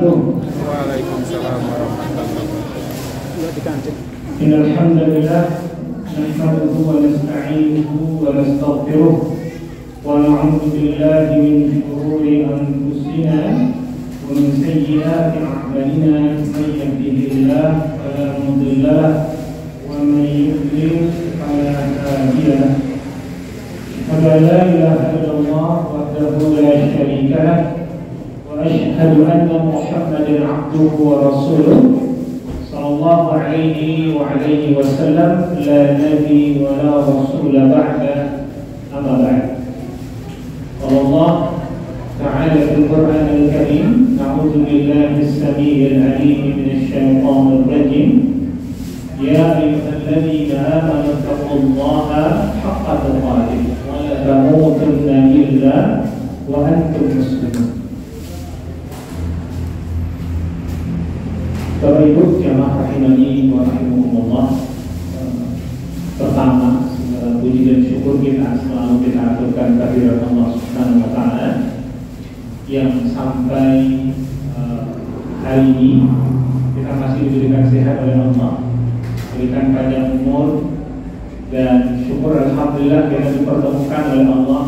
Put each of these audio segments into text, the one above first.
wabarakatuh. Waalaikumsalam warahmatullahi wabarakatuh. Innal hamdalillah nahmaduhu wa nasta'inuhu wa nastaghfiruh wa na'udzu billahi min shururi anfusina wa min sayyiati a'malina. Man yahdihillahu fala mudilla lahu wa man yudlil fala hadiya lahu. Asyhadu an la ilaha illallah wahdahu la syarika lahu wa asyhadu anna Muhammadan 'abduhu wa rasuluh sallallahu alaihi wa alihi wasallam. La nabi wa la rasul ba'da, amma ba'd. Allah Ta'ala fil Qur'an al-Karim, na'udzu billahi as-sami'il 'alim minasy syaithanir rajim. Ya ayyuhalladzina amanu taqullaha haqqa tuqatih wa la tamutunna illa wa antum muslimun. Bapak Ibu jamaah rahimani wa rahimakumullah. Pertama, segala puji dan syukur kita selalu kita aturkan kehadirat Allah Subhanahu wa taala yang sampai hari ini kita masih diberikan sehat oleh Allah, diberikan panjang umur, dan syukur alhamdulillah kita dipertemukan oleh Allah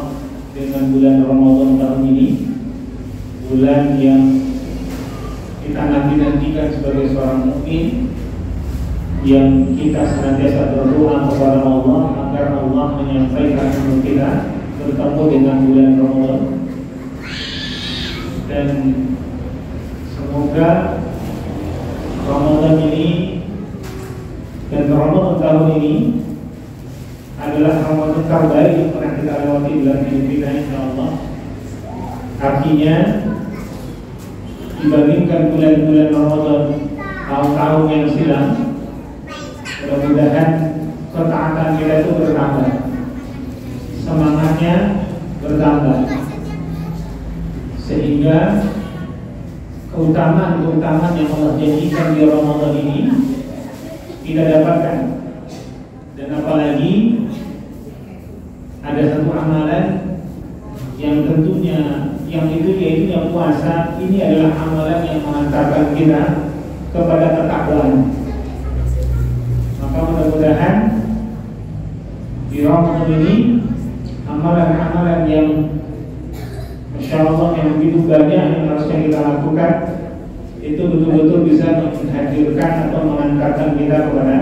dengan bulan Ramadan tahun ini, bulan yang kita nanti-nantikan sebagai seorang mukmin, yang kita senantiasa berdoa kepada Allah agar Allah menyampaikan untuk kita bertemu dengan bulan Ramadan, dan semoga Ramadan ini dan Ramadan tahun ini adalah Ramadan terbaik yang pernah kita lewati dalam hidup kita, insyaallah. Artinya dibandingkan bulan-bulan Ramadan tahun-tahun yang silam, mudah-mudahan ketaatan kita itu bertambah, semangatnya bertambah, sehingga keutamaan-keutamaan yang Allah janjikan di Ramadan ini kita dapatkan. Dan apalagi ada satu amalan yang tentunya yaitu yang puasa ini adalah amalan yang mengantarkan kita kepada ketakwaan. Maka mudah-mudahan di Ramadan ini amalan-amalan yang Masya Allah yang begitu banyak yang harusnya kita lakukan itu betul-betul bisa menghadirkan atau mengantarkan kita kepada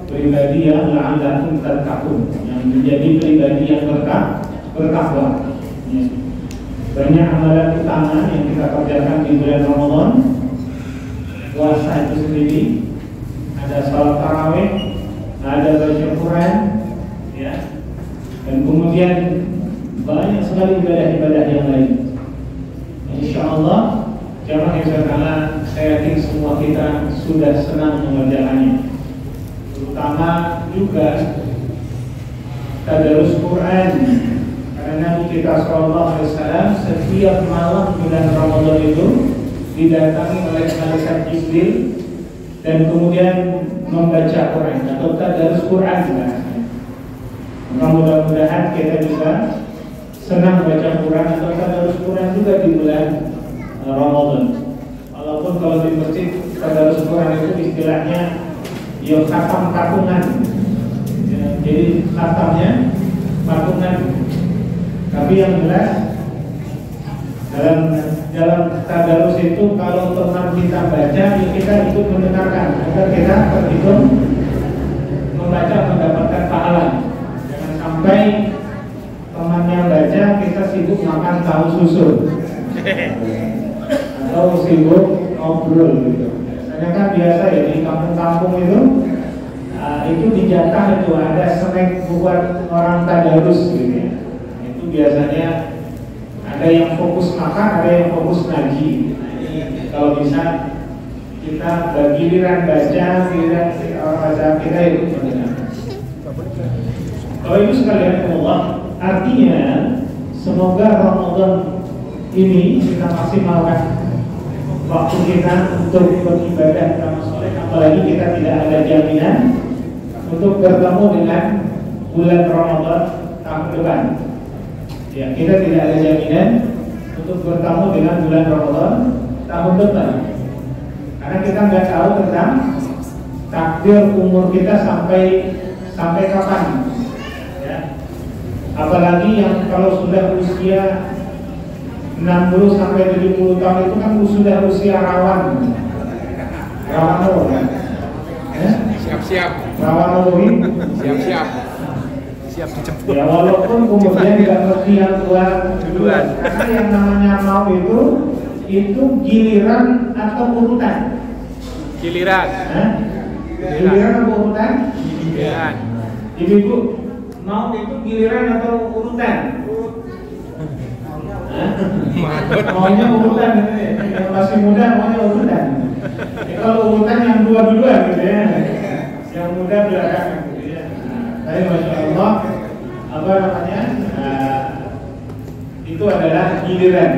pribadi yang la'allakum tattaqun, yang menjadi pribadi yang bertakwa. Banyak amalan utama yang kita kerjakan di bulan Ramadan. Puasa itu sendiri, ada salat tarawih, ada baca Quran, ya, dan kemudian banyak sekali ibadah-ibadah yang lain. Insya Allah, jamaah yang saya yakin semua kita sudah senang mengerjakannya. Terutama juga tadarus Quran. Karena Nabi kita SAW setiap malam bulan Ramadan itu didatangi oleh malaikat Jibril dan kemudian membaca Quran atau tadarus Quran sebenarnya. Maka mudah-mudahan kita juga senang baca Quran atau tadarus Quran juga di bulan Ramadan. Walaupun kalau di masjid tadarus Quran itu istilahnya ya khatam patungan, ya, jadi khatamnya patungan. Tapi yang jelas dalam tadarus itu kalau teman kita baca, kita ikut mendengarkan agar kita terhitung membaca mendapatkan pahala. Jangan sampai temannya baca kita sibuk makan tahu susu atau sibuk ngobrol gitu. Biasanya kan biasa ya di kampung-kampung itu dijatah itu ada snack buat orang tadarus gitu ya. Biasanya ada yang fokus makan, ada yang fokus ngaji. Kalau bisa kita giliran baca, giliran orang baca kita itu mendengar. Kalau itu sekalian Allah, artinya semoga Ramadan ini kita maksimalkan waktu kita untuk beribadah beramal soleh, apalagi kita tidak ada jaminan untuk bertemu dengan bulan Ramadan tahun depan. Ya, kita tidak ada jaminan untuk bertemu dengan bulan Ramadan tahun depan. Karena kita nggak tahu tentang takdir umur kita sampai kapan. Ya. Apalagi yang kalau sudah usia 60 sampai 70 tahun itu kan sudah usia rawan apa kan? Siap-siap. Rawan apa? Siap-siap. Siap dijemput. Ya walaupun kemudian nggak ngerti yang duluan. Karena yang namanya mau itu giliran atau urutan. Giliran. Giliran atau urutan? Giliran. Ibu mau itu giliran atau urutan? Maunya urutan gitu ya. Yang masih muda maunya urutan. Kalau urutan yang dua-dua gitu ya. Yang muda belakangan gitu ya. Tapi masya Allah apa namanya? Itu adalah giliran.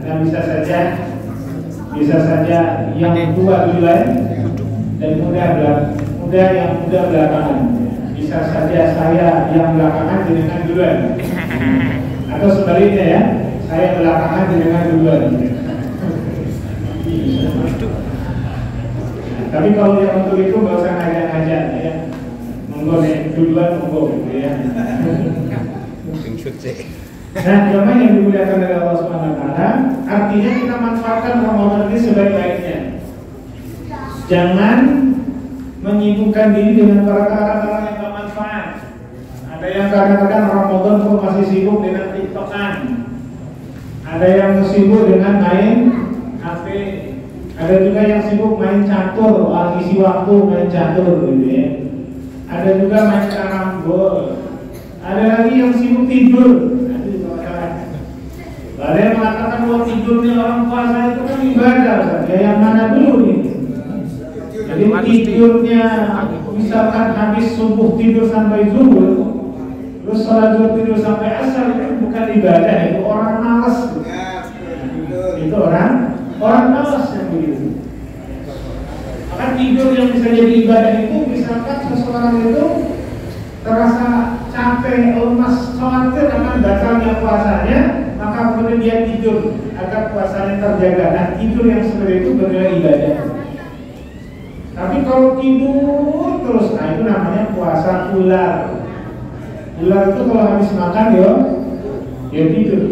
Nah bisa saja yang tua duluan dan muda yang muda belakangan. Bisa saja saya yang belakangan dengan duluan. Atau sebaliknya ya, saya belakangan dengan duluan. Tapi kalau yang untuk itu nggak usah ngajak-ngajak ya. Monggo duluan monggo gitu ya. Nah, jemaah yang dimuliakan oleh Allah Subhanahu wa taala, artinya kita manfaatkan Ramadan ini sebaik-baiknya. Jangan menyibukkan diri dengan perkara-perkara yang bermanfaat. Ada yang kadang-kadang Ramadan pun masih sibuk dengan TikTokan. Ada yang sibuk dengan main HP. Ada juga yang sibuk main catur, isi waktu main catur gitu ya. Ada juga main karambol. Ada lagi yang sibuk tidur. Ada yang mengatakan bahwa tidurnya orang puasa itu kan ibadah. Ya yang mana dulu nih? Jadi tidurnya misalkan habis subuh tidur sampai zuhur, terus sholat zuhur tidur sampai asar, itu bukan ibadah, itu orang malas. Itu orang malas yang begitu. Maka tidur yang bisa jadi ibadah itu misalkan seseorang itu terasa capek, lemas, khawatir akan batalnya puasanya, maka kemudian dia tidur agar puasanya terjaga. Nah tidur yang seperti itu bernilai ibadah. Tapi kalau tidur terus, nah itu namanya puasa ular. Ular itu kalau habis makan dia tidur.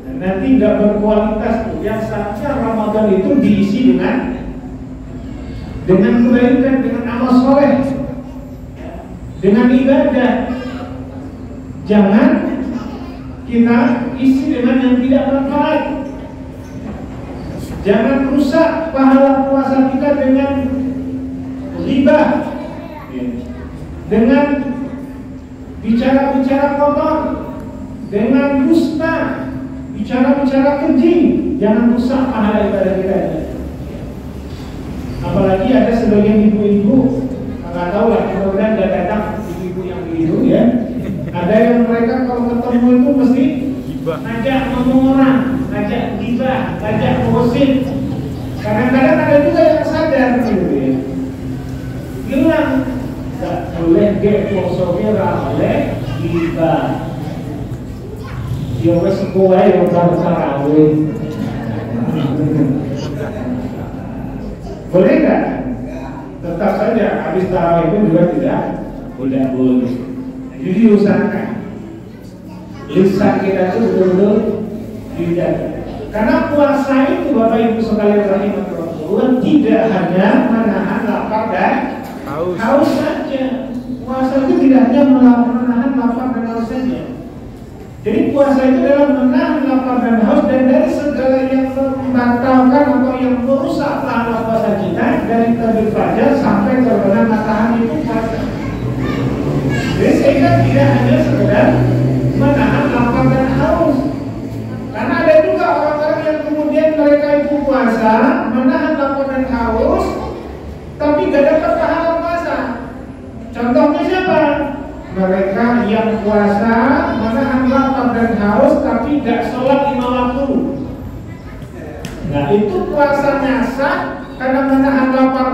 Dan nanti tidak berkualitas. Yang seharusnya Ramadan itu diisi dengan kebaikan, dengan amal soleh, dengan ibadah. Jangan kita isi dengan yang tidak bermanfaat. Jangan rusak pahala puasa kita dengan riba, dengan bicara-bicara kotor, dengan dusta, bicara-bicara keji. Jangan rusak pahala ibadah kita. Apalagi ada sebagian ibu-ibu, nggak tahu lah, mudah-mudahan nggak datang ibu-ibu yang begitu ya. Ada yang mereka kalau ketemu itu mesti ngajak ngomong orang, ngajak gibah, ngajak ngosip. Kadang-kadang ada juga yang sadar gitu ya. Bilang nggak boleh posoknya oleh gibah. Ya wes kowe yang tarawih. Boleh nggak? Tetap saja habis tarawih itu juga tidak boleh. Jadi usahakan lisan kita itu betul-betul dijaga. Karena puasa itu Bapak Ibu sekalian rahimahullah tidak hanya menahan lapar dan haus saja. Puasa itu tidak hanya menahan lapar dan haus saja. Jadi puasa itu adalah menahan lapar dan haus, dan dari segala yang membatalkan atau yang merusak pahala puasa kita, dari terbit fajar sampai terbenam matahari itu puasa. Jadi sehingga tidak hanya sekedar menahan lapar dan haus. Karena ada juga orang-orang yang kemudian mereka itu puasa, menahan lapar dan haus, tapi gak dapat pahala puasa. Contohnya siapa? Mereka yang puasa, menahan lapar dan haus, tapi gak sholat 5 waktu. Nah itu puasanya sah karena menahan lapar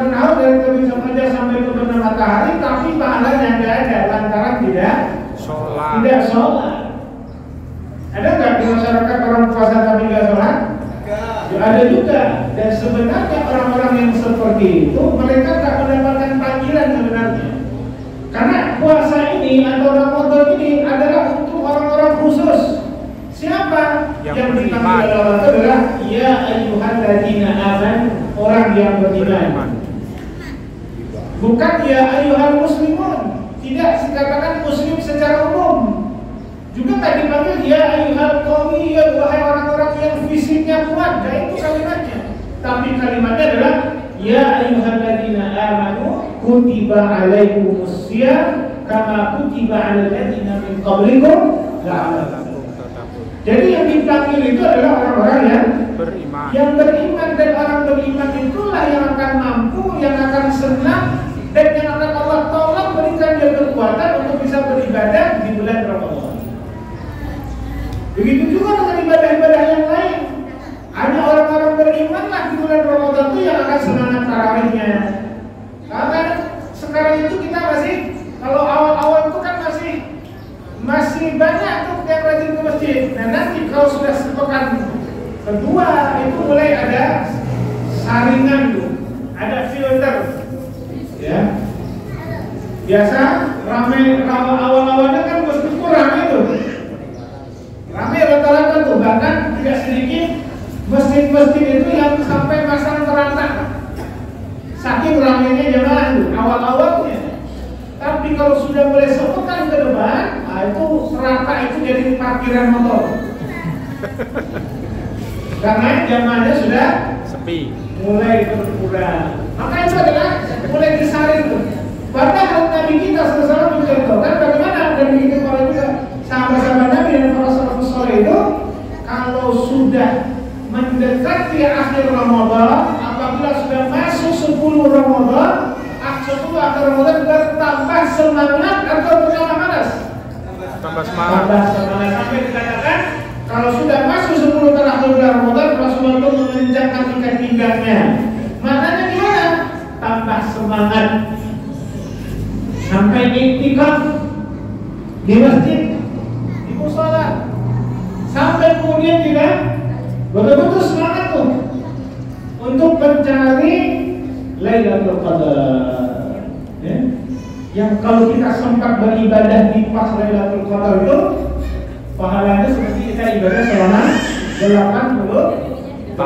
dan haus dari terbit fajar sampai terbenam matahari, tapi pahalanya nggak ada lantaran tidak sholat. Ada nggak di masyarakat orang puasa tapi nggak sholat? ada juga. Dan sebenarnya orang-orang yang seperti itu mereka tak mendapatkan panggilan sebenarnya. Karena puasa ini atau Ramadan ini adalah untuk orang-orang khusus. Siapa yang dipanggil oleh Allah adalah ya ayyuhalladzina amanu, orang yang beriman. Bukan ya ayyuhal muslimun. Tidak dikatakan muslim secara umum. Juga tak dipanggil ya ayyuhal qawiyyun, wahai orang-orang yang fisiknya kuat. Nah, itu kalimatnya. Tapi kalimatnya adalah ya ayyuhalladzina amanu kutiba alaikumus syiyam kama kutiba alal ladzina min qablikum la'allakum tattaqun. Jadi yang dipanggil itu adalah orang-orang yang beriman. Yang beriman, dan orang beriman itulah yang akan mampu, yang akan senang, dan yang akan Allah tolong berikan dia kekuatan untuk bisa beribadah di bulan Ramadan. Begitu juga dengan ibadah-ibadah yang lain. Ada orang-orang beriman lah di bulan Ramadan itu yang akan semangat tarawihnya. Karena sekarang itu kita masih, kalau awal-awal itu kan masih banyak tuh yang rajin ke masjid. Nah nanti kalau sudah sepekan kedua itu mulai ada saringan tuh, ada filter, ya. Biasa ramai awal-awalnya kan masjidku ramai tuh, ramai rata-rata tuh, bahkan tidak sedikit masjid-masjid itu yang sampai masang terangkat. Saking ramainya jemaah itu awal-awalnya. Tapi kalau sudah mulai sepekan ke depan, nah itu serata itu jadi parkiran motor. Karena jamaahnya sudah sepi, mulai berkurang. Maka itu adalah mulai disaring tuh. Padahal Nabi kita selesai mencontohkan bagaimana dan begitu para juga sahabat-sahabat Nabi dan para salafus saleh itu kalau sudah mendekati akhir Ramadan, apabila sudah masuk 10 Ramadan, 10 akhir Ramadan bertambah semangat atau bertambah malas? tambah semangat. Tambah semangat sampai dikatakan kalau sudah masuk 10 terakhir bulan Ramadan, Rasulullah itu mengencangkan ikat pinggangnya. Maknanya gimana? Tambah semangat. Sampai iktikaf di masjid, di mushola, sampai kemudian juga betul-betul semangat tuh untuk mencari Lailatul Qadar, ya? Yang kalau kita sempat beribadah di pas Lailatul Qadar itu pahalanya seperti kita ibadah selama 82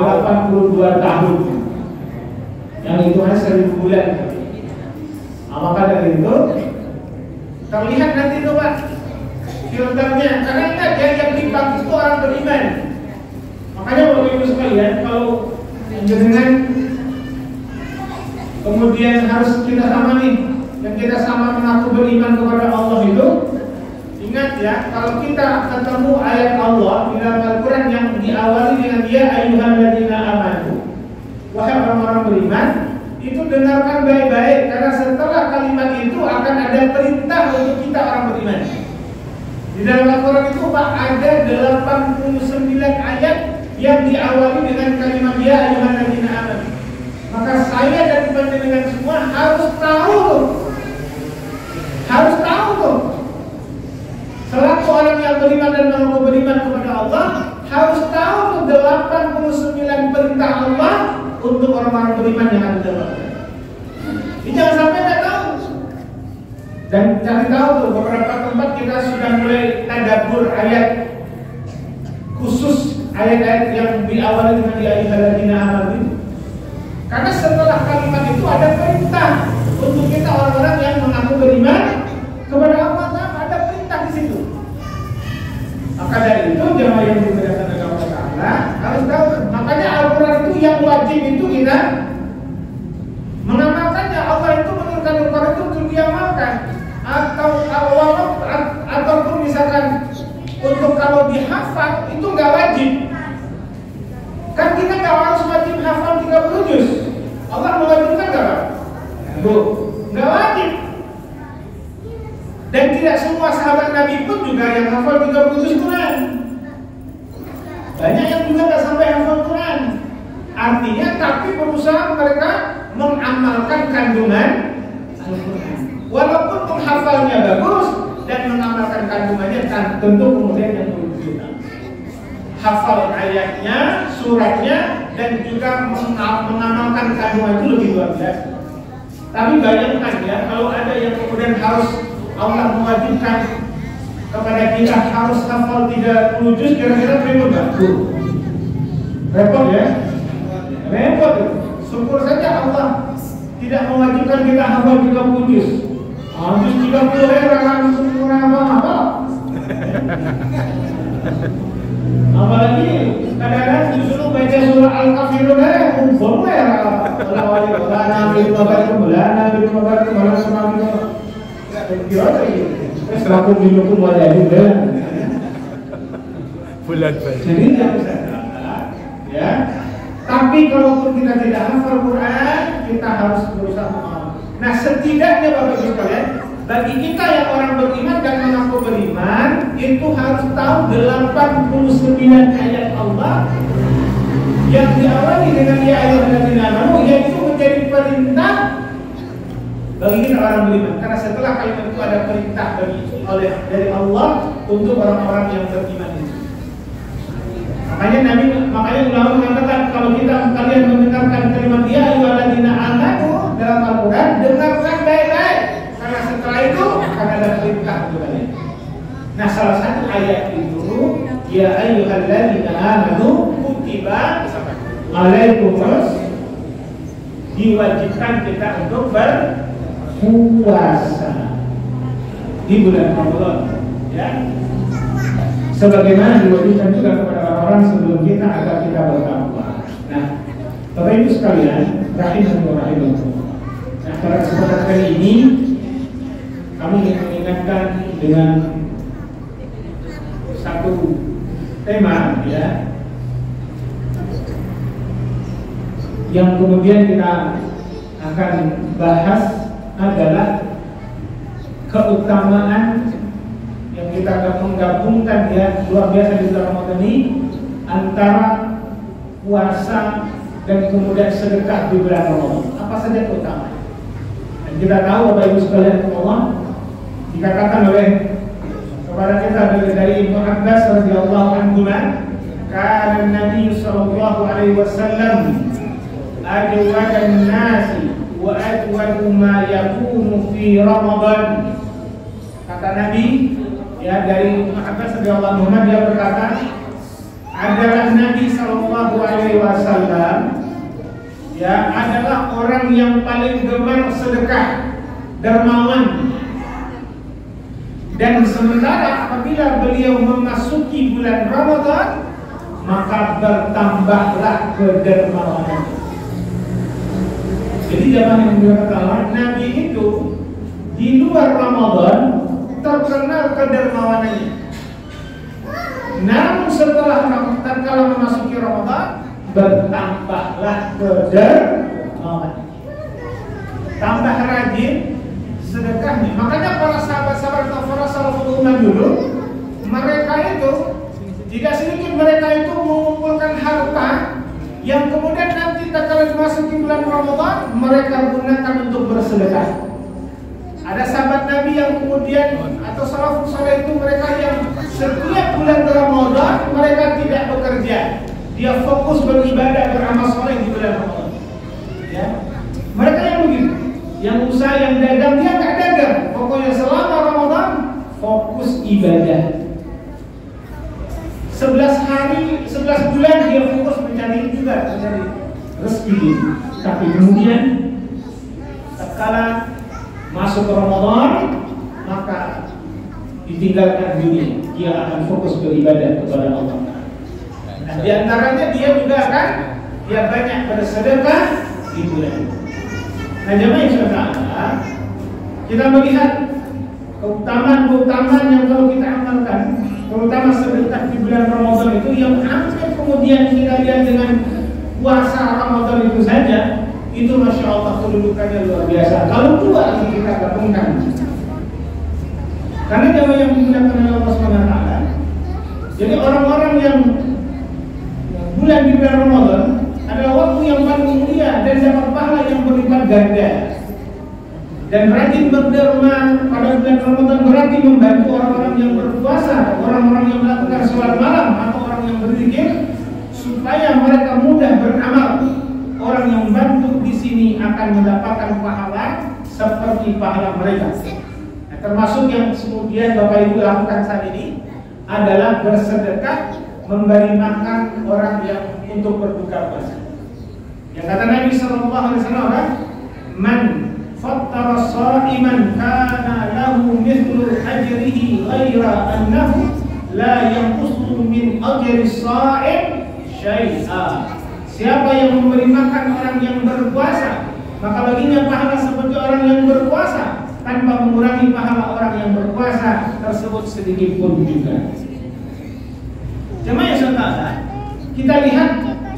tahun, yang itu hanya 1000 bulan. Maka dari itu terlihat nanti tuh Pak filternya, karena ingat ya yang dipanggil itu orang beriman. Makanya Bapak Ibu sekalian, kalau dengan kemudian harus kita sama nih, dan kita sama mengaku beriman kepada Allah itu, ingat ya, kalau kita ketemu ayat Allah di dalam Al-Quran yang diawali dengan ya ayyuhalladzina amanu, wahai orang-orang beriman, itu dengarkan baik-baik, karena setelah kalimat itu akan ada perintah untuk kita orang beriman. Di dalam Al-Quran itu Pak ada 89 ayat yang diawali dengan kalimat ya ayyuhalladzina amanu. Maka saya dan panjenengan semua harus tahu tuh. Selaku orang yang beriman dan mengaku beriman kepada Allah, harus tahu tuh 89 perintah Allah untuk orang-orang beriman yang ada dalam. Ini jangan sampai nggak tahu. Dan cari tahu tuh, beberapa tempat kita sudah mulai tadabbur ayat khusus, ayat-ayat yang diawali dengan ya ayyuhalladzina amanu. Karena setelah kalimat itu ada perintah untuk kita orang-orang yang mengaku beriman kepada Allah, ada perintah di situ. Maka dari itu jemaah yang dimuliakan oleh Allah Taala harus tahu. Makanya Al-Quran itu yang wajib itu kita mengamalkannya. Allah itu menurunkan Al-Quran itu untuk diamalkan. Ataupun misalkan untuk kalau dihafal itu nggak wajib. Kan kita nggak harus wajib hafal 30 juz. Allah mewajibkan nggak Pak? Nggak wajib. Dan tidak semua sahabat Nabi pun juga yang hafal 30 juz Quran. Banyak yang juga nggak sampai hafal Quran. Artinya tapi berusaha mereka mengamalkan kandungan Al-Quran. Walaupun menghafalnya bagus dan mengamalkan kandungannya tentu kemudian yang berguna. hafal ayatnya, suratnya, dan juga mengamalkan kandungan itu lebih luar biasa. Tapi bayangkan ya, kalau ada yang kemudian harus Allah mewajibkan kepada kita harus hafal 30 juz, kira-kira repot nggak? Repot ya? Repot. Syukur saja Allah tidak mewajibkan kita hafal 30 juz. Juz 30 langsung apa? Apalagi kadang-kadang disuruh baca surah Al-Kafirun kumpul ya. Bulan baca. Jadi tidak bisa ya. Tapi kalaupun kita tidak hafal Quran, kita harus berusaha menghafal. Nah, setidaknya Bapak Ibu sekalian, bagi kita yang orang beriman dan mengaku beriman, itu harus tahu 89 ayat Allah yang diawali dengan ya ayyuhalladzina amanu, yaitu menjadi perintah bagi kita orang beriman. Karena setelah kalimat itu ada perintah dari Allah untuk orang-orang yang beriman itu. Makanya ulama mengatakan kalau kalian mendengarkan kalimat ya ayyuhalladzina amanu dalam Al-Quran, dengarkan baik-baik. Karena setelah itu akan ada perintah untuk kalian. Nah, salah satu ayat itu ya ayyuhalladzina amanu kutiba alaikumus, diwajibkan kita untuk berpuasa di bulan Ramadan ya. Sebagaimana diwajibkan juga kepada orang-orang sebelum kita agar kita bertakwa. Nah, Bapak Ibu sekalian, rahimahullah. Nah, pada kesempatan kali ini kami ingin mengingatkan dengan satu tema ya, yang kemudian kita akan bahas adalah keutamaan yang kita akan menggabungkan ya, luar biasa di bulan Ramadan ini, antara puasa dan kemudian sedekah di bulan Ramadan. Apa saja keutamaan? Dan kita tahu Bapak Ibu sekalian Allah, dikatakan oleh kepada kita dari Ibnu Abbas radhiyallahu anhu, kana Nabi sallallahu alaihi wasallam ajwadan nasi wa ajwadu ma yakunu fi Ramadan. Kata Nabi ya, dari Ibnu Abbas radhiyallahu anhu, dia berkata, adalah Nabi sallallahu alaihi wasallam ya adalah orang yang paling gemar sedekah, dermawan. Dan sementara apabila beliau memasuki bulan Ramadan, maka bertambahlah kedermawanan. Jadi zaman yang berkata Nabi itu di luar Ramadan terkenal kedermawanannya. Namun setelah tatkala memasuki Ramadan, bertambahlah kedermawanannya. Tambah rajin sedekahnya. Makanya para sahabat-sahabat atau para salaful ummah dulu, mereka itu tidak sedikit mereka itu mengumpulkan harta yang kemudian nanti tatkala memasuki bulan Ramadan mereka gunakan untuk bersedekah. Ada sahabat Nabi yang kemudian atau salafus saleh itu mereka yang setiap bulan Ramadan mereka tidak bekerja, dia fokus beribadah, beramal saleh di bulan Ramadan. Ya, mereka yang begitu, yang usaha, yang dagang, dia nggak dagang, pokoknya selama Ramadan fokus ibadah. 11 hari, 11 bulan dia fokus mencari rezeki. Tapi kemudian tatkala masuk ke Ramadan, maka ditinggalkan dunia, dia akan fokus beribadah kepada Allah. Nah, di antaranya dia juga akan banyak bersedekah di bulan. Nah, jemaah yang saudara, kita melihat keutamaan yang kalau kita amalkan, terutama sedekah di bulan Ramadan itu yang hampir kemudian kita lihat dengan puasa Ramadan itu saja, itu Masya Allah kedudukannya luar biasa. Kalau dua yang kita gabungkan, karena jamaah yang dimuliakan oleh Allah SWT, jadi orang-orang yang bulan di bulan Ramadan adalah waktu yang paling mulia dan dapat pahala yang berlipat ganda. Dan rajin berderma pada bulan Ramadan berarti membantu orang-orang yang berpuasa, orang-orang yang melakukan sholat malam atau orang yang berzikir supaya mereka mudah beramal. Orang yang bantu di sini akan mendapatkan pahala seperti pahala mereka. Nah, termasuk yang kemudian Bapak Ibu lakukan saat ini adalah bersedekah, memberi makan orang yang untuk berbuka puasa. Yang kata Nabi Sallallahu Alaihi Wasallam, "Man fattara sha'iman kana lahu mithlu ajrihi ghaira annahu la yanqusu min ajri sha'im syai'a." Siapa yang memberi makan orang yang berpuasa, maka baginya pahala seperti orang yang berpuasa, tanpa mengurangi pahala orang yang berpuasa tersebut sedikit pun juga. Jemaah yang saudara, kita lihat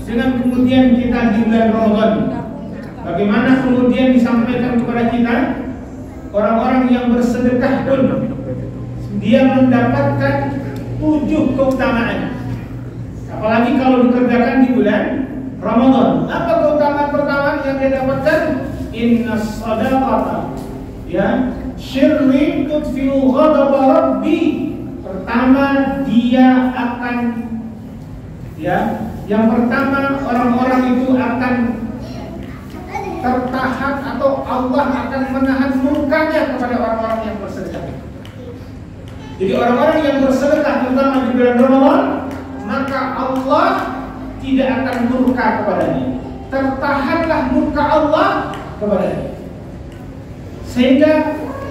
dengan kemudian kita di bulan Ramadan, bagaimana kemudian disampaikan kepada kita orang-orang yang bersedekah pun dia mendapatkan 7 keutamaan. Apalagi kalau dikerjakan di bulan Ramadan. Apa keutamaan pertama yang dia dapatkan? Innas shadaqata ya syirri tudfi'u ghadaba rabbi. Pertama dia akan yang pertama orang-orang itu akan tertahan atau Allah akan menahan murkanya kepada orang-orang yang bersedekah. Jadi orang-orang yang bersedekah terutama di bulan Ramadan, maka Allah tidak akan murka kepadanya. Tertahanlah murka Allah kepadanya. Sehingga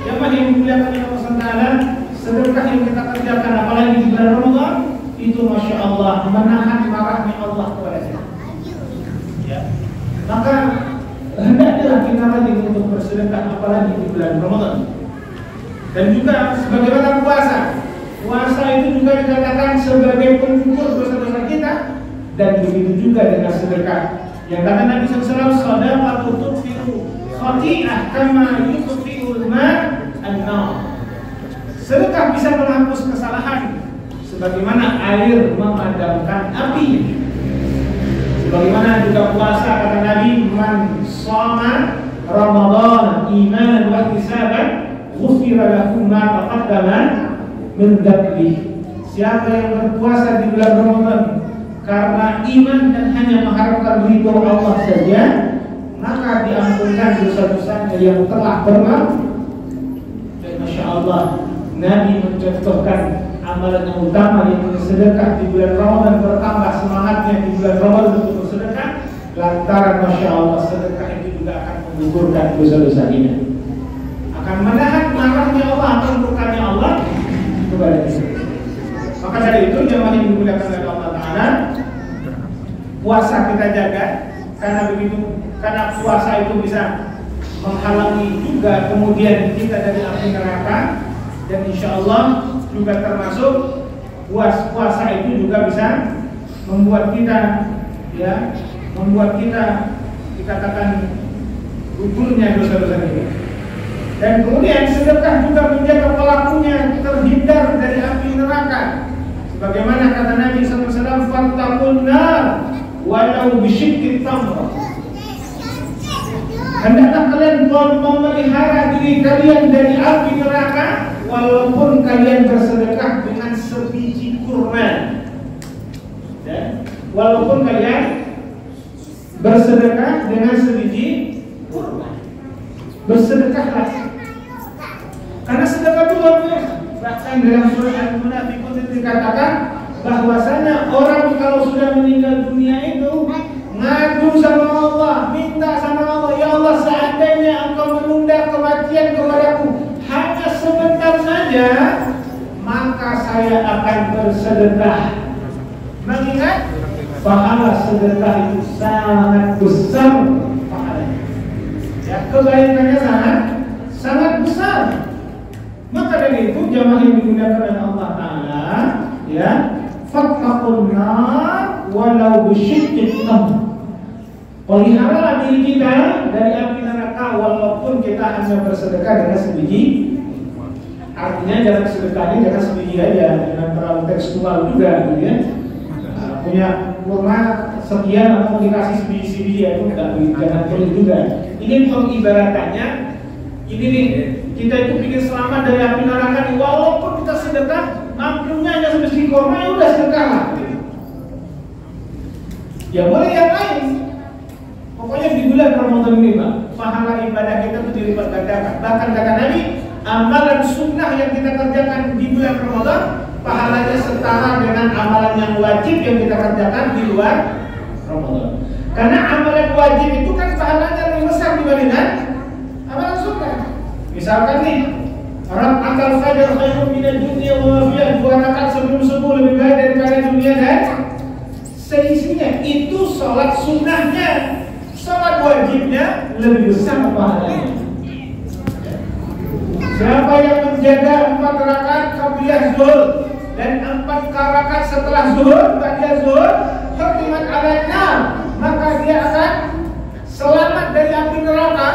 jemaah yang dimuliakan oleh Allah Taala, sedekah yang kita kerjakan apalagi di bulan Ramadan itu Masya Allah menahan marahnya Allah kepada kita. Ya. Maka hendaklah kita rajin untuk bersedekah apalagi di bulan Ramadan. Dan juga sebagaimana puasa. Puasa itu juga dikatakan sebagai pengukur dosa-dosa kita. Dan begitu juga dengan sedekah. Yang kata Nabi SAW, shadaqatu tudfi'u khati'ah kama yudfi'ul ma' an-nar. Sedekah bisa menghapus kesalahan sebagaimana air memadamkan api. Sebagaimana juga puasa kata Nabi, man shoma Ramadan imanan wa ihtisaban ghufira lahu ma taqaddama min dhanbihi. Siapa yang berpuasa di bulan Ramadan karena iman dan hanya mengharapkan ridho Allah saja, maka diampunkan dosa-dosanya yang telah berlalu. Dan Masya Allah, Nabi mencontohkan amalan yang utama yang bersedekah di bulan Ramadan, bertambah semangatnya di bulan Ramadan untuk bersedekah, lantaran Masya Allah sedekah itu juga akan menggugurkan dosa-dosa kita, akan menahan marahnya Allah, akan murkanya Allah kepada kita. Maka dari itu jemaah yang dimuliakan oleh Allah Taala, puasa kita jaga karena puasa itu bisa menghalangi juga kemudian kita dari api neraka. Dan insya Allah juga termasuk puasa itu juga bisa membuat kita dikatakan gugurnya dosa-dosa kita. Dan kemudian sedekah juga menjaga pelakunya terhindar dari api neraka. Sebagaimana kata Nabi SAW, "Fattaqun nar walau bisyiqqi tamrah." Hendaklah kalian memelihara diri kalian dari api neraka walaupun kalian bersedekah dengan sebiji kurma. Walaupun kalian bersedekah dengan sebiji kurma, bersedekahlah. Karena sedekah itu luar biasa. Bahkan dalam surah Al-Munafiqun dikatakan bahwasanya orang kalau sudah meninggal dunia itu ngadu sama Allah, minta sama Allah, ya Allah seandainya Engkau menunda kematian kepadaku hanya sebentar saja, maka saya akan bersedekah. Mengingat pahala sedekah itu sangat besar pahalanya. Ya, kebaikannya sangat besar. Maka dari itu jamaah yang dimuliakan oleh Allah Taala, ya, fattaqun nar walau bisyiqqi tamrah. Peliharalah diri kita dari api neraka walaupun kita hanya bersedekah dengan sebiji. Artinya jangan sedekahnya jangan sebiji aja, jangan terlalu tekstual juga, gitu ya. Punya kurma sekian atau dikasih sebiji-sebiji itu jangan perlu juga. Ini pengibaratannya. Ini nih, kita itu ingin selamat dari api neraka nih, walaupun kita sedekah mampunya hanya sebiji kurma, ya udah sedekah lah. Ya boleh yang lain. Pokoknya di bulan Ramadan ini Pak, pahala ibadah kita itu dilipat gandakan. Bahkan kata Nabi, amalan sunnah yang kita kerjakan di bulan Ramadan pahalanya setara dengan amalan yang wajib yang kita kerjakan di luar Ramadan. Karena amalan wajib itu kan pahalanya lebih besar dibandingkan amalan sunnah. Misalkan nih, rakaatul fajr khairun minad dunya wa ma fiha, 2 rakaat sebelum subuh lebih baik daripada dunia dan seisinya. Itu sholat sunnahnya. Sholat wajibnya lebih besar pahalanya. Siapa yang menjaga 4 rakaat qabliyah zuhur dan 4 rakaat setelah zuhur, ba'da zuhur, hurrimat 'alan nar, maka dia akan selamat dari api neraka.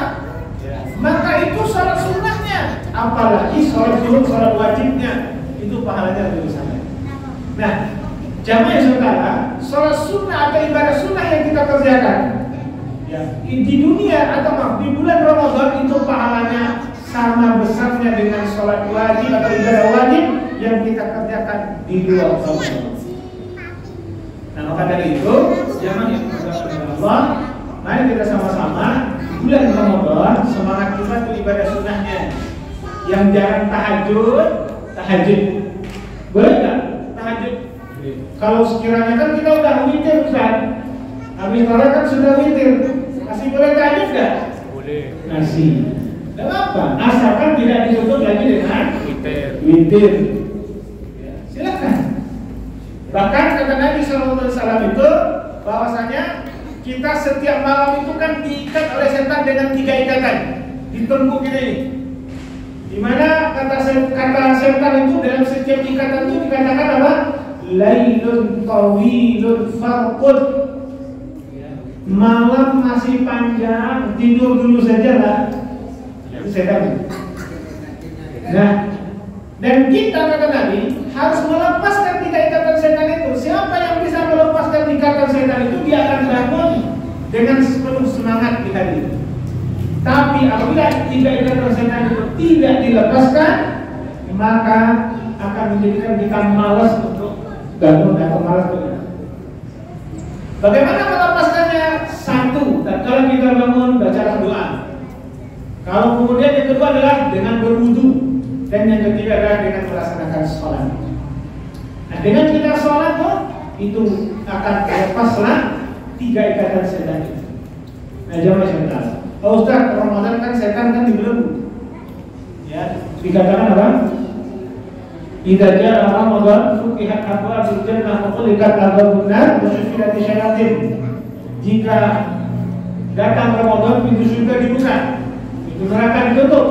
Maka itu sholat sunnahnya. Apalagi sholat zuhur, sholat wajibnya, itu pahalanya lebih besar. Nah, jamaah saudara, sholat sunnah atau ibadah sunnah yang kita kerjakan ya, di dunia atau di bulan Ramadan itu pahalanya sama besarnya dengan sholat wajib atau ibadah wajib yang kita kerjakan di luar Ramadan. Nah, maka dari itu, jamaah yang berdoa kepada Allah, mari kita sama-sama bulan Ramadan semangat kita untuk ibadah sunnahnya. Yang jarang tahajud, boleh nggak tahajud? Kalau sekiranya kan kita udah witir Ustaz, habis sholat kan sudah witir, masih boleh tahajud nggak? Boleh. Masih. Tidak apa, asalkan tidak ditutup lagi dengan witir. Ya, silakan. Bahkan kata Nabi SAW itu bahwasanya kita setiap malam itu kan diikat oleh setan dengan 3 ikatan di tubuh kita ini. Dimana kata setan itu dalam setiap ikatan itu dikatakan apa? Lailun tawilun farqud. Malam masih panjang, tidur dulu saja lah. Itu setan. Nah, dan kita kata Nabi harus melepaskan 3 ikatan setan itu. Siapa yang bisa melepaskan ikatan setan itu, dia akan bangun dengan penuh semangat di hari itu. Tapi apabila 3 ikatan setan itu tidak dilepaskan, maka akan menjadikan kita malas untuk bangun atau malas untuk. Bagaimana melepaskannya? 1, tatkala kita bangun bacalah doa. Kalau kemudian yang kedua adalah dengan berwudu, dan yang ketiga adalah dengan melaksanakan sholat. Nah, dengan kita sholat itu akan lepaslah 3 ikatan setan itu. Nah, jamaah setan. Oh Ustaz, Ramadan kan setan kan dibelenggu. Ya, dikatakan apa? Idza jaa Ramadan futihat abwaabul jannah wa qulikat abwaabun nar wa sufilat syayatin. Jika datang Ramadan, pintu surga dibuka, pintu neraka ditutup,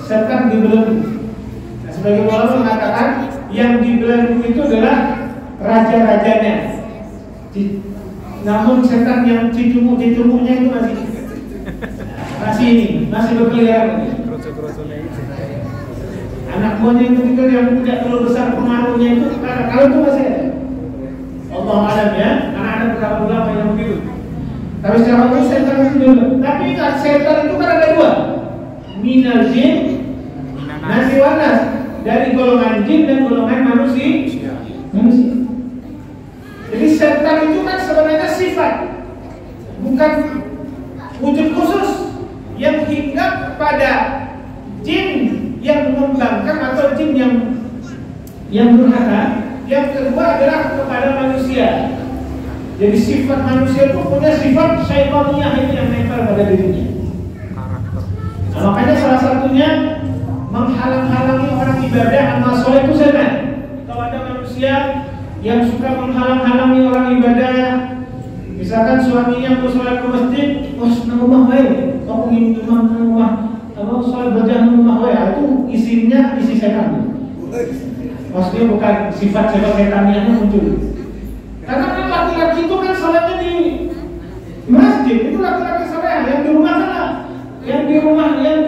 setan dibelenggu. Nah, sebagai ulama mengatakan yang dibelenggu itu adalah raja-rajanya. Namun setan yang cicumuk-cicumuknya itu masih berkeliaran. Anak buahnya itu yang tidak terlalu besar pengaruhnya itu kalau itu masih ada. Allah alam ya, karena ada beberapa ulama yang begitu. Tapi secara umum setan itu dulu. Tapi ingat, setan itu kan ada 2, minal jin, nasi wanas, dari golongan jin dan golongan manusia. Jadi setan itu kan sebenarnya sifat, bukan wujud khusus yang hinggap pada jin yang membangkang atau jin yang durhaka. Yang kedua adalah kepada manusia. Jadi sifat manusia itu punya sifat syaitaniyah itu yang nempel pada dirinya. Nah, makanya salah satunya menghalang-halangi orang ibadah amal soleh itu setan. Kalau ada manusia yang suka menghalang-halangi orang ibadah, misalkan suaminya mau sholat ke masjid, nang rumah wae, aku ingin cuma nang rumah, kalau sholat berjamaah nang rumah wae, itu isinya isi setan. Maksudnya bukan sifat setannya muncul. Karena kan laki-laki itu kan sholatnya di masjid, itu laki-laki soleh. Yang di rumah kan, yang di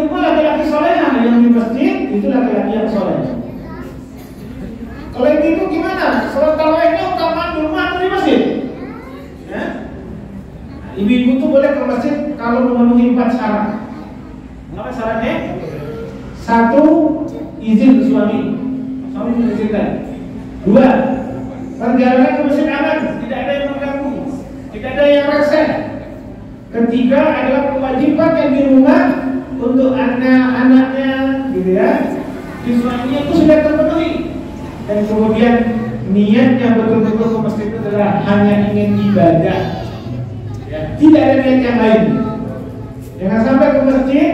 rumah laki-laki soleh, yang di masjid itu laki-laki yang soleh. Kalau itu gimana? Sholat tarawihnya utama di rumah atau di masjid? Ya? Ibu-ibu tuh boleh ke masjid kalau memenuhi 4 syarat. Apa syaratnya? 1, izin suami mengizinkan. 2, perjalanan ke masjid aman, tidak ada yang mengganggu. 3, tidak ada yang reseh. Ketiga adalah kewajiban yang di rumah untuk anak-anaknya, gitu ya. Siswanya itu sudah terpenuhi. Dan kemudian niatnya betul-betul ke masjid itu adalah hanya ingin ibadah, ya, tidak ada niat yang lain. Jangan sampai ke masjid,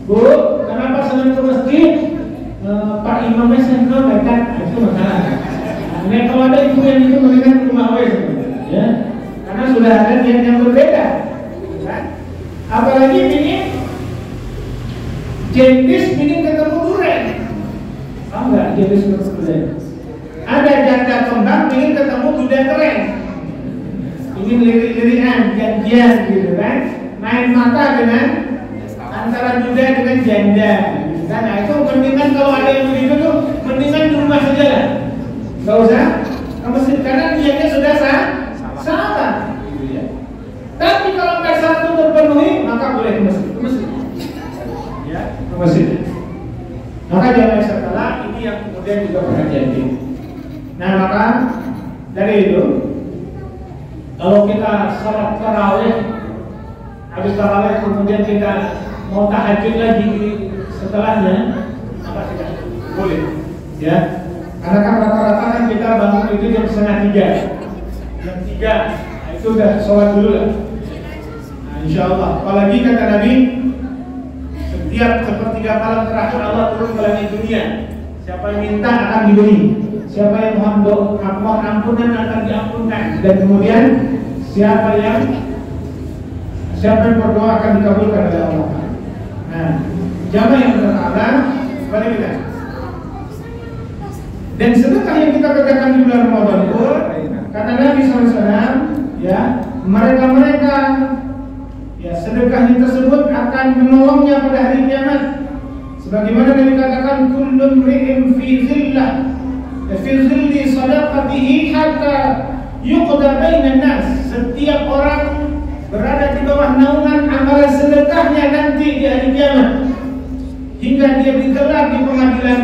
Bu, kenapa senang ke masjid? Pak imamnya senang kan? Itu masalah. Nah, kalau ada ibu yang itu mendingan rumah wes, ya, karena sudah ada niat yang berbeda, kan? Apalagi ini jendis ingin ketemu duren, tahu nggak jendis ketemu duren? Ada janda kembang ingin ketemu duda keren, ingin lirik-lirikan, janjian gitu kan? Main mata dengan antara duda dengan janda, gitu kan? Nah itu mendingan kalau ada yang begitu tuh, mendingan di rumah saja lah. Gak usah ke masjid karena niatnya sudah sama, gitu ya. Tapi kalau nggak satu terpenuhi, maka boleh ke masjid, ya, ke masjid. Maka jangan setelah ini yang kemudian juga perhatian kita. Nah maka dari itu, kalau kita salat tarawih, habis tarawih kemudian kita mau tahajud lagi setelahnya, maka tidak boleh, ya. Karena kan rata-rata kan kita bangun itu jam 2:30, jam 3, nah itu udah sholat dulu lah. Nah, insya Allah, apalagi kata Nabi, setiap sepertiga malam terakhir Allah turun ke langit dunia. Siapa yang minta akan diberi, siapa yang mohon ampunan akan diampunkan, dan kemudian siapa yang berdoa akan dikabulkan oleh Allah. Nah, jamaah yang berkata, mari kita. Dan sedekah yang kita kerjakan di bulan Ramadan itu, kata Nabi SAW, ya, mereka ya sedekahnya tersebut akan menolongnya pada hari kiamat. Sebagaimana Nabi katakan, kullun ri'in fi zilli sadaqatihi hatta yuqda bainan nas. Setiap orang berada di bawah naungan amalan sedekahnya nanti di hari kiamat, hingga dia digelar di pengadilan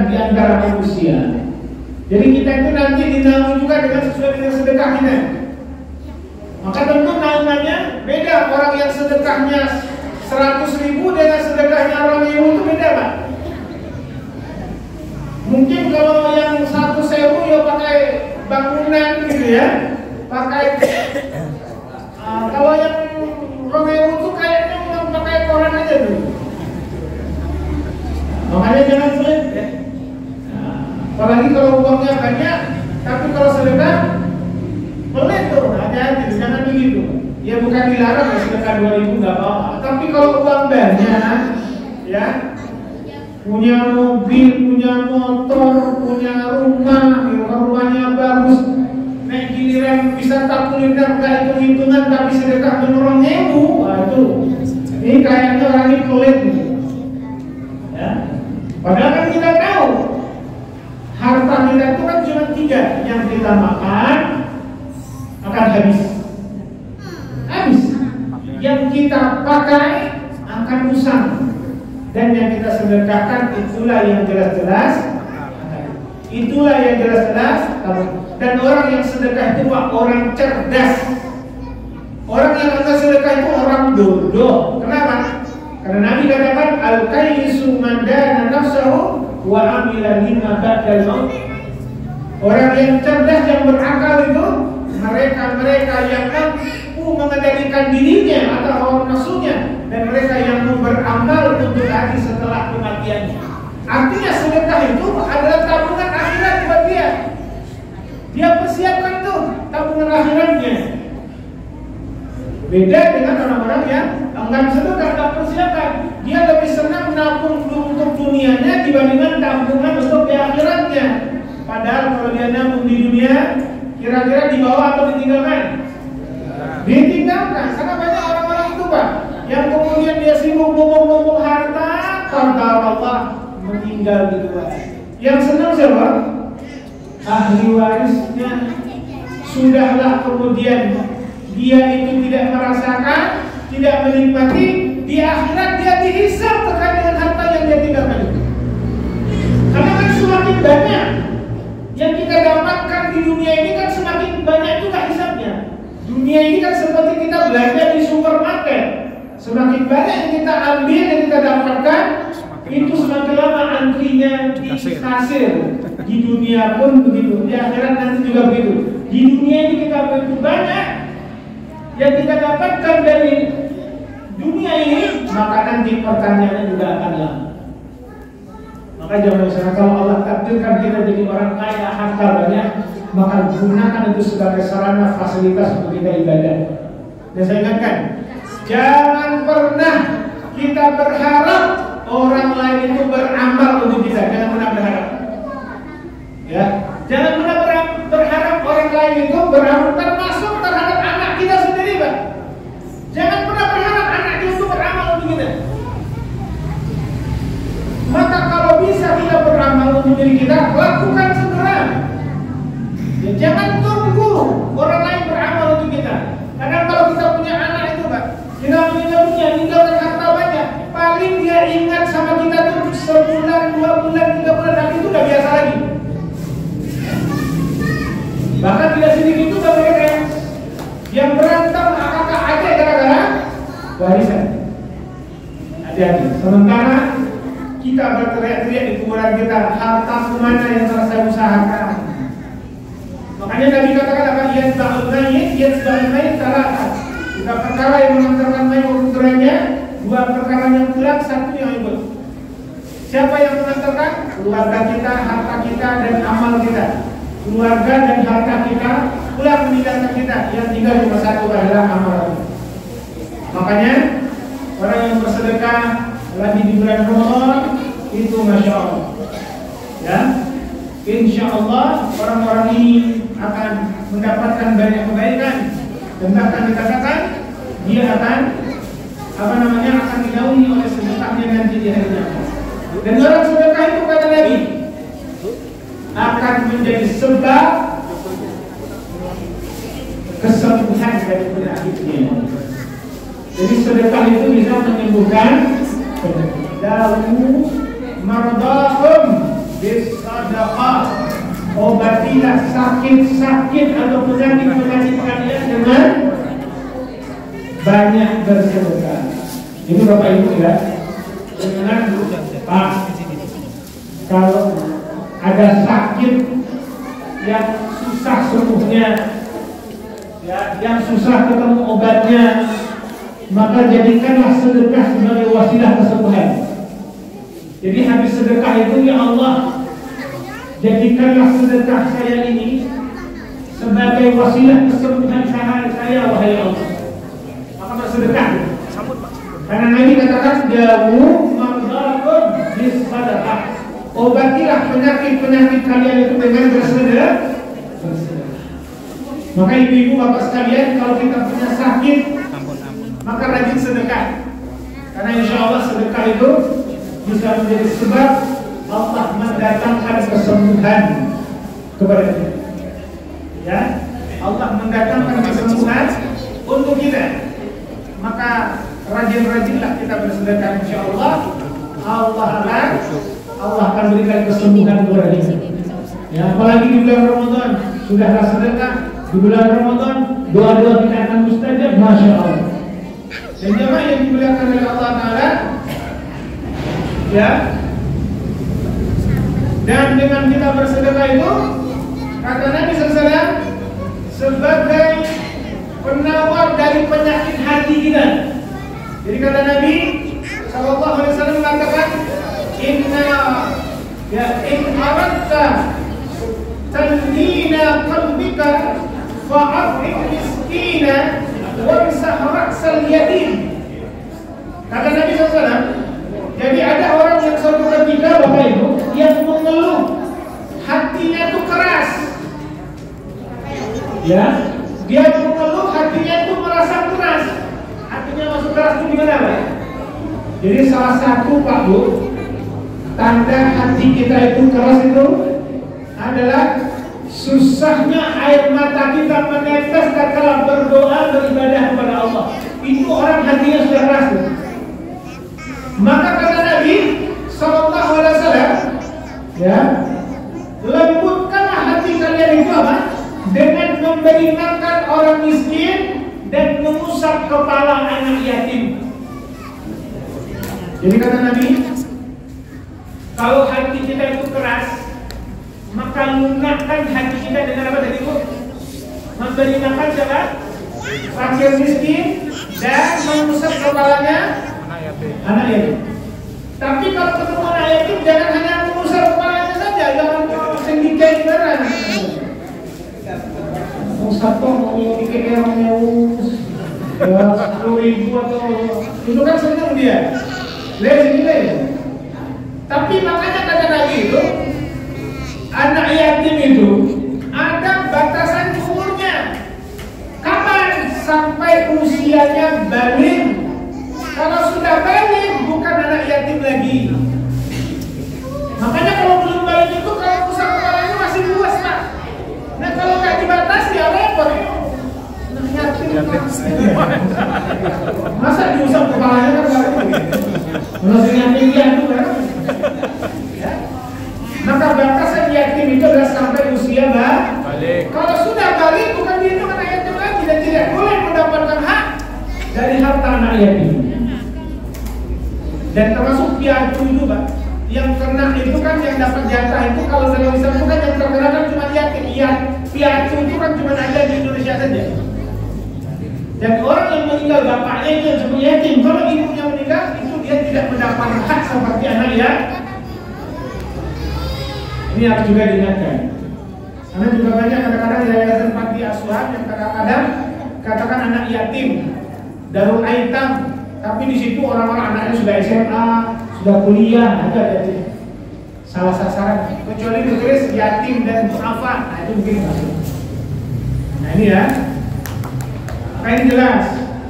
di antara manusia. Jadi kita itu nanti dinaungi juga dengan sesuai dengan sedekah kita. Maka tentu naungannya beda. Orang yang sedekahnya 100.000 dengan sedekahnya orang yang itu beda, Pak. Mungkin kalau yang 100.000 ya pakai bangunan gitu ya, pakai kalau yang orang itu kayaknya cuma pakai koran aja tuh. Makanya jangan sulit, ya. Nah, apalagi kalau uangnya banyak, tapi kalau sedekah pelit tuh, hati-hati, jangan begitu. Ya bukan dilarang ya sedekah 2.000 nggak apa-apa. Tapi kalau uang banyak, ya, punya mobil, punya motor, punya rumah, ya, rumahnya bagus, naik giliran bisa tak kuliner nggak hitung-hitungan, tapi sedekah menolong nyebu, wah itu, ini kayaknya orang ini pelit, ya. Padahal kan kita tahu harta kita itu kan cuma 3, yang kita makan akan habis, yang kita pakai akan usang, dan yang kita sedekahkan itulah yang jelas-jelas, dan orang yang sedekah itu orang cerdas. Orang yang akan sedekah itu orang bodoh. Kenapa? Karena Nabi katakan al-kaisu man dana nafsahu wa amila lima ba'dal maut. Orang yang cerdas yang berakal itu mereka yang mampu mengendalikan dirinya atau hawa nafsunya, dan mereka yang mau beramal untuk hari setelah kematiannya. Artinya sedekah itu adalah tabungan akhirat buat dia. Dia persiapkan tuh tabungan akhiratnya. Beda dengan orang-orang yang enggak sedekah, enggak persiapkan. Dia lebih senang menabung untuk dunianya dibandingkan tabungan untuk di akhiratnya. Padahal kalau dia nabung di dunia, kira-kira dibawa atau ditinggalkan? Ditinggalkan. Karena banyak orang-orang itu, Pak, yang kemudian dia sibuk ngomong-ngomong harta, Allah meninggal gitu, Pak. Yang senang siapa? Ahli warisnya. Sudahlah kemudian dia itu tidak merasakan, tidak menikmati, di akhirat dia dihisab terkait dengan harta yang dia tinggalkan itu. Karena kan semakin banyak yang kita dapatkan di dunia ini kan semakin banyak juga hisabnya. Dunia ini kan seperti kita belanja di supermarket. Semakin banyak yang kita ambil dan kita dapatkan, itu semakin lama antrinya di kasir. Di dunia pun begitu, di akhirat nanti juga begitu. Di dunia ini kita begitu banyak yang kita dapatkan dari dunia ini, maka nanti pertanyaannya juga akan lama. Maka jangan lupa, kalau Allah takdirkan kita jadi orang kaya, harta banyak, maka gunakan itu sebagai sarana fasilitas untuk kita ibadah. Dan saya ingatkan, jangan pernah kita berharap orang lain itu beramal untuk kita. Jangan pernah berharap. Ya, jangan pernah berharap orang lain itu beramal, termasuk terhadap anak kita sendiri, Pak. Jangan pernah berharap anak itu beramal untuk kita. Maka kalau bisa kita beramal untuk diri kita, lakukan segera. Ya, jangan tunggu orang lain beramal untuk kita. Karena kalau kita punya anak itu, Pak, kita punya tinggalkan harta banyak, paling dia ingat sama kita tuh sebulan, 2 bulan, 3 bulan, nanti itu udah biasa lagi. Bahkan tidak sedikit juga mereka yang berantem kakak adik gara-gara warisan. Hati-hati. Sementara kita berteriak-teriak di kuburan kita, harta mana yang telah saya usahakan. Makanya Nabi katakan apa? Yatba'ul mayit talatan. 3 perkara yang mengantarkan mayit ke kuburannya, 2 perkara yang pulang, 1 yang ikut. Siapa yang mengantarkan? Keluarga kita, harta kita, dan amal kita. Keluarga dan harta kita pulang meninggalkan kita. Yang tinggal cuma 1 adalah amal. Makanya orang yang bersedekah lagi di bulan Ramadan itu Masya Allah, ya, Insya Allah orang-orang ini akan mendapatkan banyak kebaikan, dan bahkan dikatakan dia akan akan dijauhi oleh sedekahnya nanti di hari kiamat. Dan orang sedekah itu kata Nabi akan menjadi sebab kesembuhan dari penyakitnya. Jadi sedekah itu bisa menyembuhkan. Dawu mardakum bisadaqah. Obatilah sakit-sakit atau penyakit-penyakit kalian dengan banyak bersedekah. Ini Bapak Ibu ya. Dengan Pak, kalau ada sakit yang susah sembuhnya, ya, yang susah ketemu obatnya, maka jadikanlah sedekah sebagai wasilah kesembuhan. Jadi habis sedekah itu, ya Allah, jadikanlah sedekah saya ini sebagai wasilah kesembuhan saya, wahai Allah. Maka bersedekah. Karena Nabi katakan dawu mardakum bisadaqah. Obatilah penyakit-penyakit kalian itu dengan bersedekah. Maka ibu-ibu bapak sekalian, kalau kita punya sakit, maka rajin sedekah. Karena insya Allah sedekah itu bisa menjadi sebab Allah mendatangkan kesembuhan kepada kita. Ya, Allah mendatangkan kesembuhan untuk kita. Maka rajin-rajinlah kita bersedekah, insya Allah Allah akan berikan kesembuhan kepada kita. Ya, apalagi di bulan Ramadan, sudahlah sedekah di bulan Ramadan, doa-doa kita akan mustajab, masya Allah. Dan jemaah yang dimuliakan oleh Allah Taala, ya. Dan dengan kita bersedekah itu, kata Nabi SAW, sebagai penawar dari penyakit hati kita. Jadi kata Nabi SAW mengatakan, in aradta tanina qalbika fa'af'id miskina wamsah ra'sal yatim. Kata Nabi SAW, jadi ada orang yang suatu ketika Bapak Ibu yang mengeluh, hatinya itu keras. Ya, dia mengeluh, hatinya itu merasa keras. Hatinya masuk keras itu gimana, Pak? Jadi salah satu, Pak Bu, tanda hati kita itu keras itu adalah susahnya air mata kita menetes tatkala berdoa beribadah kepada Allah. Itu orang hatinya sudah keras. Maka kata Nabi Sallallahu Alaihi Wasallam, ya, lembutkanlah hati kalian itu apa? Dengan memberi makan orang miskin kepala anak yatim. Jadi kata Nabi, kalau hati kita itu keras, maka lunakkan hati kita dengan apa tadi Bu? Memberi makan siapa? Fakir miskin dan mengusap kepalanya anak yatim. Tapi kalau ketemu anak yatim, jangan hanya mengusap kepalanya saja, jangan sendirian beneran. Usap toh mau dikit orangnya ya 10.000 atau itu kan senang dia. Lihat sini deh. Tapi makanya kata Nabi itu, anak yatim itu ada batasan umurnya. Kapan sampai usianya balik? Kalau sudah balik bukan anak yatim lagi. Makanya kalau belum balik itu kalau pusat kepalanya masih luas Pak. Nah kalau nggak dibatasi ya repot. Nah yatim masa diusap kepalanya kan baru menurut yatim itu kan. Ya. Maka batasan yatim itu adalah sampai usia balik. Kalau sudah balik bukan dia itu anak yatim lagi dan tidak boleh mendapatkan hak dari harta anak yatim. Dan termasuk piatu itu Pak, yang kena itu kan yang dapat jatah itu kalau dalam Islam itu kan yang terkena kan cuma yatim. Iya, piatu itu kan cuma ada di Indonesia saja. Dan orang yang meninggal bapaknya itu yang sebagai yatim. Kalau ibunya meninggal itu dia tidak mendapat hak seperti anak ya. Ini harus juga diingatkan. Karena juga banyak kadang-kadang yayasan panti asuhan yang kadang-kadang katakan anak yatim, darul aitam. Tapi di situ orang-orang anaknya sudah SMA, sudah kuliah, ada yatim. Salah sasaran. Kecuali ditulis yatim dan du'afa, nah itu mungkin masuk. Nah ini ya. Maka ini jelas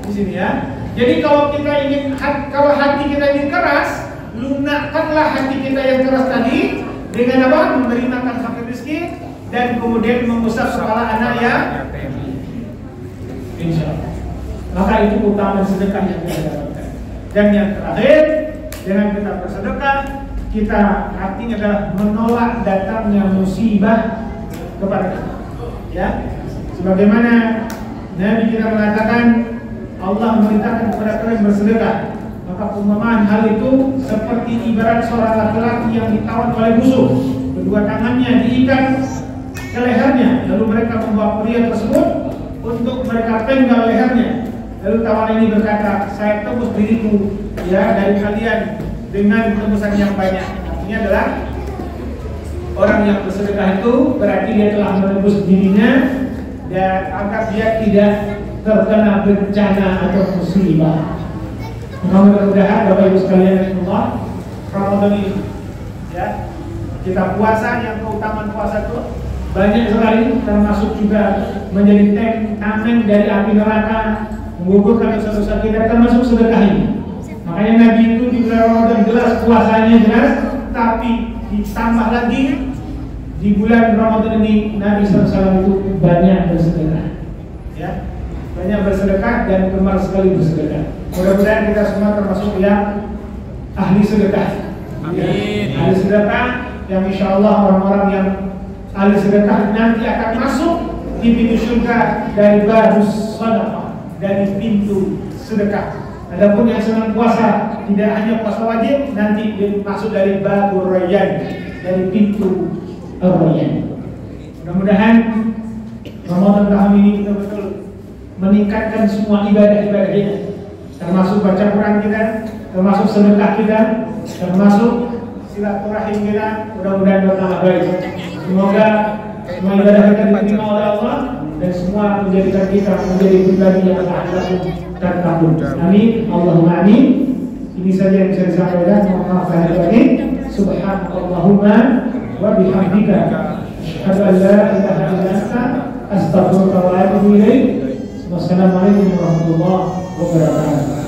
di sini ya. Jadi kalau kita ingin, kalau hati kita ingin keras, lunakkanlah hati kita yang keras tadi dengan apa? Memberi makan fakir miskin dan kemudian mengusap kepala anak yang insya Allah. Maka itu utama sedekah yang kita dapatkan. Dan yang terakhir, dengan kita bersedekah, kita artinya adalah menolak datangnya musibah kepada kita. Ya, sebagaimana Nabi kita mengatakan Allah memerintahkan kepada kalian bersedekah. Maka perumpamaan hal itu seperti ibarat seorang laki-laki yang ditawan oleh musuh. Kedua tangannya diikat ke lehernya, lalu mereka membawa pria tersebut untuk mereka penggal lehernya. Lalu tawanan ini berkata, saya tebus diriku ya dari kalian dengan tebusan yang banyak. Artinya adalah orang yang bersedekah itu berarti dia telah menebus dirinya dan agar dia tidak terkena bencana atau musibah. Mudah-mudahan Bapak Ibu sekalian Allah, Ramadan ini ya kita puasa, yang keutamaan puasa itu banyak sekali, termasuk juga menjadi tameng dari api neraka, menggugurkan dosa-dosa kita, termasuk sedekah ini. Makanya Nabi itu di bulan Ramadan jelas puasanya jelas, tapi ditambah lagi di bulan Ramadan ini Nabi SAW itu banyak bersedekah, ya, banyak bersedekah dan gemar sekali bersedekah. Mudah-mudahan kita semua termasuk yang ahli sedekah. Amin. Ahli sedekah yang insya Allah orang-orang yang ahli sedekah nanti akan masuk di pintu surga dari babus sedekah, dari pintu sedekah. Adapun yang senang puasa tidak hanya puasa wajib, nanti masuk dari babur rayyan, dari pintu rayyan. Mudah-mudahan Ramadan tahun ini betul-betul meningkatkan semua ibadah-ibadah kita, termasuk baca Quran kita, termasuk sedekah kita, termasuk silaturahim kita. Mudah-mudahan bertambah baik. Semoga semua ibadah kita diterima oleh Allah dan semua menjadikan kita menjadi pribadi yang akhlak dan takut. Amin. Allahumma amin. Ini saja yang bisa disampaikan. Mohon maaf lahir batin. Subhanallahumma wa bihamdika asyhadu an la ilaha illa anta astaghfiruka wa atubu ilaik. Wassalamualaikum warahmatullahi wabarakatuh.